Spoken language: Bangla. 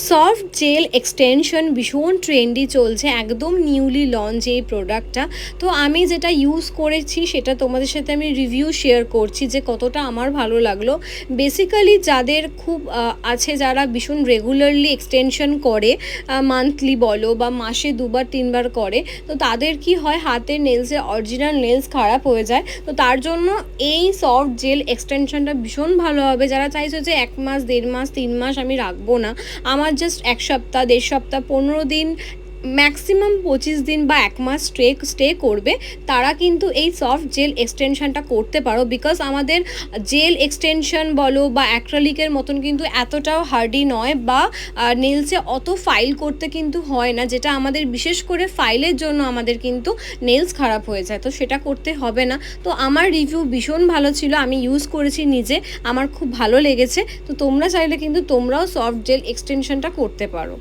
সফট জেল এক্সটেনশন ভীষণ ট্রেন্ডি চলছে, একদম নিউলি লঞ্চ এই প্রোডাক্টটা। তো আমি যেটা ইউজ করেছি সেটা তোমাদের সাথে আমি রিভিউ শেয়ার করছি যে কতটা আমার ভালো লাগলো। বেসিক্যালি যাদের খুব আছে, যারা ভীষণ রেগুলারলি এক্সটেনশন করে, মান্থলি বলো বা মাসে 2-3 বার করে, তো তাদের কি হয়, হাতের নেলসের অরিজিনাল নেলস খারাপ হয়ে যায়। তো তার জন্য এই সফট জেল এক্সটেনশনটা ভীষণ ভালো হবে। যারা চাইছো যে 1 মাস, 1.5 মাস, 3 মাস আমি রাখবো না, আমার জাস্ট 1 সপ্তাহ, 1.5 সপ্তাহ, 15 দিন, ম্যাক্সিমাম 25 দিন বা 1 মাস স্টে করবে, তারা কিন্তু এই সফট জেল এক্সটেনশনটা করতে পারো। বিকজ আমাদের জেল এক্সটেনশন বলো বা অ্যাক্রালিকের মতন কিন্তু এতটাও হার্ডি নয়, বা নেলসে অত ফাইল করতে কিন্তু হয় না, যেটা আমাদের বিশেষ করে ফাইলের জন্য আমাদের কিন্তু নেলস খারাপ হয়ে যায়, তো সেটা করতে হবে না। তো আমার রিভিউ ভীষণ ভালো ছিল, আমি ইউজ করেছি নিজে, আমার খুব ভালো লেগেছে। তো তোমরা চাইলে কিন্তু তোমরাও সফট জেল এক্সটেনশনটা করতে পারো।